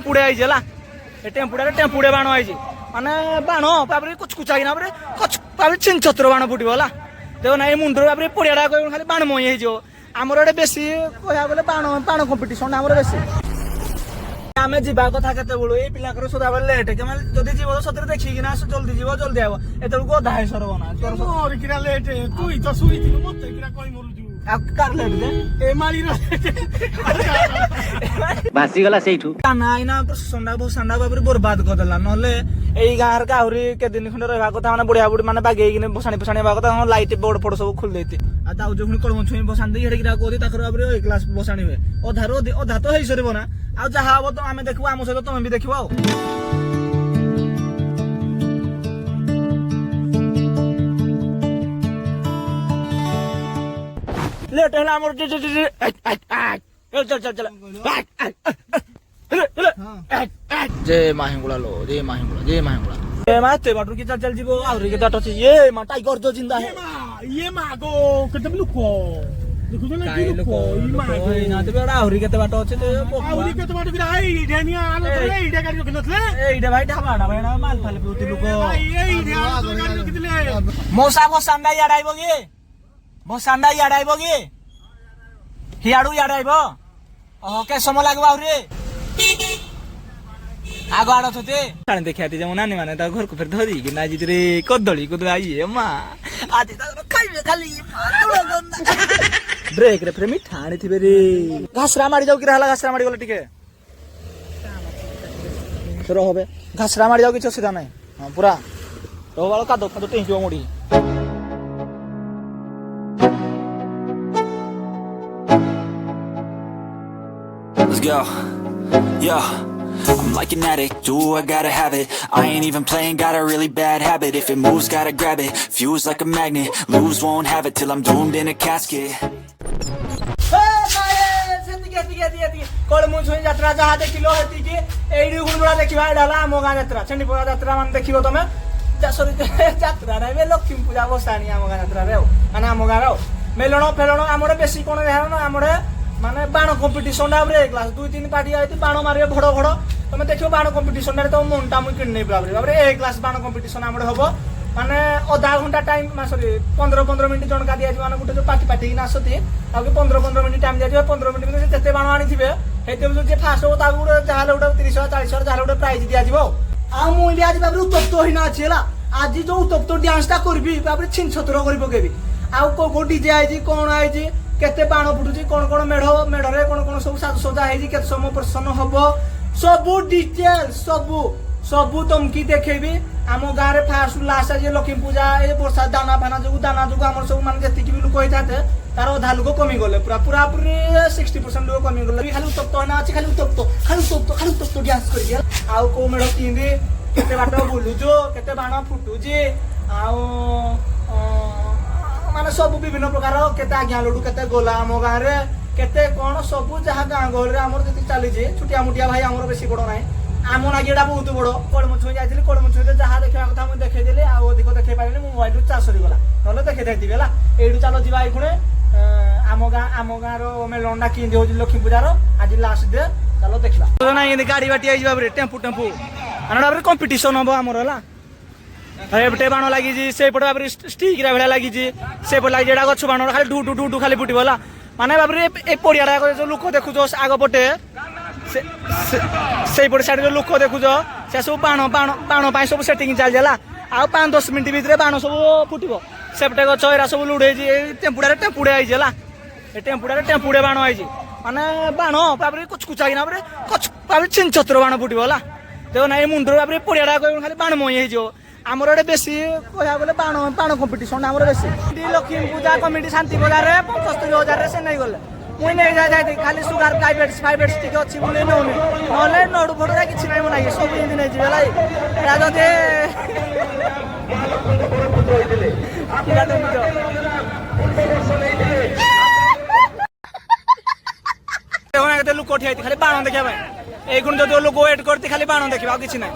टेम्पुड़े आई जला ए टेम्पुड़े बाण आई माने बाण तापर कुछ कुछ आइना तापर कुछ तापर चिन छत्र बाण फुटिबो ला देखो ना ए मुंडर तापर पड़ियाडा खाली बाण मई हे जो हमर एडे बेसी कहया गले बाण बाण कंपटीशन हमर बेसी आमे जीवा कथा केते बोलु ए पिलाकर सदा बेले लेट के माने जदी जीव सतरे देखि कि ना जल्दी जीव जल्दी आबो एतल को दाहे सरबो ना तोर किरा लेट तू ही तो सुई दिनु मते किरा कोइ मोरु कार लेट दे ए माली रो बासी गला सेठू ना आइना संडा भसांडा बाबरे बर्बाद कर देला नले एई गार का आहुरी के दिन खंड रहबा कथा माने बढ़िया बुढ़ी माने बागे कि भसाणी भसाणी बा कथा लाइट बोर्ड फोड़ सब खुल देती आ ताउ जो खुनी कलम छुई भसाण दे हेडे किरा कोदी ताकर बाबरे ए क्लास भसाणी हुए अधा तो हेई सरबो ना आ जहा हबो तो आमे देखबो आमो सहित तुमे भी देखिबो आ लेट है हमर चल जय माहिंगुला लो जय माहिंगुला ए माते बाटू की चल जीवो आउरी के डाटो छी ये मा टाइगर जो जिंदा है ये मागो केते लुको देखु ना की लुको ई मागो ना ते बड़ा आउरी केते बाटो अछि ते आउरी केते बाटो की आई ढेनिया आलो रे इडा गाड़ी किनतले ए इडा भाई ढाबाडा भाई ना माल थाले पुती लुको ए ढेनिया गाड़ी किनले मौसा बसांडा याड आइबो गे बसांडा याड आइबो गे हियाडू याड आइबो के समय लागबो आउरी आगो आड़ थे खाने देखा जब नानी माने घर को फिर धरी कि ना जी रे कदली कुद आई माँ आज खाइबे खाली ब्रेक रे फिर मिठा आनी थी रे घासरा मारी जाऊ कि रहला घासरा मारी गले टिके तो रहबे घासरा मारी जाऊ कि सीधा नहीं हां पूरा रहो वाला कादो कादो टें जो मोड़ी Let's go. Yeah. I'm like an addict, do I gotta have it. I ain't even playing, got a really bad habit. If it moves, gotta grab it. Fuse like a magnet, lose, won't have it till I'm doomed in a casket. कळमुन सुई यात्रा जहा देखिलो Haiti कि AD गुणबुड़ा देखिबा डाला आमो गां यात्रा चंडीपुर यात्रा मान देखिबो तमे सॉरी यात्रा रे बे लक्ष्मी पूजा बसानी आमो गां यात्रा रे माने आमो गां रो मेलण फेलण आमरे बेसी कोन रहन आमरे माने बाण कंपटीशन रे क्लास 2-3 पार्टी आइति बाण मारे भड़ भड़ तमे देखियो बाण कंपटीशन रे तो मनटा मु किन नै बाबरे ए क्लास बाण कंपटीशन हमरे हबो माने आधा घंटा टाइम सॉरी 15 मिनिट जनका दिया माने गुटे जो पार्टी पार्टी नासती आ 15 मिनिट टाइम दिया 15 मिनिट में जते बाण आनी थिबे हेते जे फास्ट हो ता गुटे जाहाले गुटे 30-40 जाहाले गुटे प्राइज दिया जिवो आ मु इंडिया जी बाबरे उत्तप्त होइना छिला आज जो उत्तप्त डांस ता करबी बाबरे छिन छतर करि पकेबी आ को डीजे आइ जी कोन आइ जी केते बाण फुटुची कोन मेढरे कोन सब साज सजा हे जी केते समय प्रसन्न हबो सब डिटेल सब तुमकी देखेबी आम गाँव रे फास्ट लास्ट जे लक्ष्मी पूजा ए वर्षा दाना फाना जो हमर सब मान जति भी लोक होइताते तार आधा लोक कमी गले पूरा पूरी 60% लोक कमी गले खाली उत्तप्त होना अछि खाली उत्तप्त डांस करि आ को मेढ किंदी केते बाट बोलु जो केते बाण फुटु जी आ माने सब विभिन्न प्रकार केते आज्ञा लडू केते गोला आम गाँव रे केते कोन सब जहा गाँ गहल रे हमर जति चली जे छुटिया मुटिया भाई हमर बेसी बड़ नाही आम नागिटा बहुत बड़ कड़मुछ जाइली कड़मुछ जहाँ देखा कथा मुझे देखी आउ अधिक देखे पारे मोबाइल चार्ज सरीगला ना देखे देती है यू चलो जा खुणे आम गाँव मेलना कि लक्ष्मी पूजार आज लास्ट डे चलो देखा ना गाड़ी बाटी आई टेम्पू माने कंपिटिशन हम आमर एपटे बाण लगी से पटे स्टिक भाया लगी से पटे लगी गछ बाण खाली डू डू डू खाली फुटबला माने बाबरे ए पड़ियाटा जो लोक देखुच आग पटे से साइड लोक देखुच से सब बाण सब सेटिंग चलला आ 5-10 मिनट भितर बाण सब फुटब सेपटे गछ एरा सब लुड़े टेम्पुड़े आई टेम्पुड़े बाण आई माने बाण बाबरे कुछ कुछ आइना बाबरे छिन छत्र बाण फुटबला देखो ना मुंडर बाबरे पड़ियाटा खाली बाण मई हो आमर एडे बेसी कहया गले बाण कंपटीशन आमर बेसी लक्ष्मी पूजा कमिटी शांति बजार रे 75,000 रे से नहीं गले मुई नहीं जाय खाली सुगार प्राइवेट टिके अछि बोले नौनी नले नडु फडरा किछि नै मनाई सब दिन नै जिबेला या जदे किरा तो बुझो देखो ना लोक उठी खाली बाण देखा भाई ए गुण जो लोक वेट करते खाली बाण देखिबा किछि नै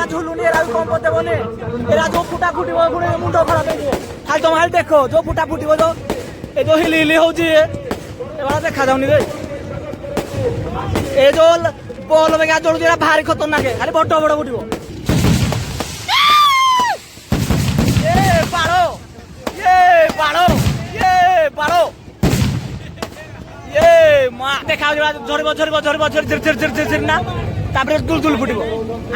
এরা ঝুলুনি এরা কম করতে বনে এরা যে ফুটা ফুটিব পুরো মুন্ড খারাপ হয়ে যাবে খালি তোমার খালি দেখো যে ফুটা ফুটিব তো এই যে হিলি হিলি হচ্ছে এবার দেখা যাওনি রে এই যে বল বেগা জড়ুছে এরা ভারী খতরনাক খালি বড় বড় ফুটিব পারো পারো পারো মা দেখা ঝরিব ঝরিব ঝরিব ঝরি ঝরি ঝরি ঝরি ঝরি না তারপরে দুল ফুটিব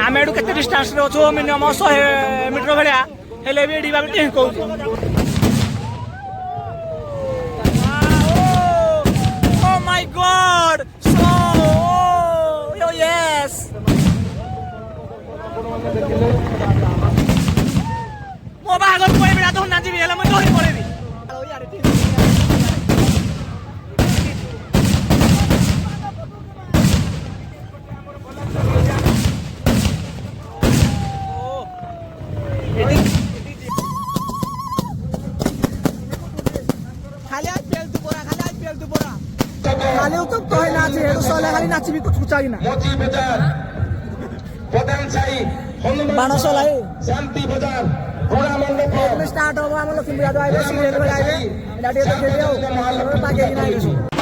আমি এটু কেতে ডিস্টান্সরে অଛୁ মিনিমম 100 মিଟর ভଳିଆ ହେଲେ ବି ଏଠି ଭାବେ ଟିକେ କହୁଛି ଓ ମାଇ ଗଡ୍ ସୋ ଓ ୟେସ୍ ମୋ ବାହାଘର ପଳେଇବି ରାତ ହନ୍ନା ଯିବି ହେଲେ ମୁଁ ଧରି ପଳେଇବି খালি তো কই নাচি হেডু সলে খালি নাচিবি কুছ চাই না মোচি বাজার প্রধান সাই হনুমান বানা সলাই শান্তি বাজার পুরা মণ্ডপ স্টার্ট হবো আমার লক্ষ্মী পূজা তো আইবে সিরিয়াল আইবে এটা দিয়ে দেখে দিও পাকে না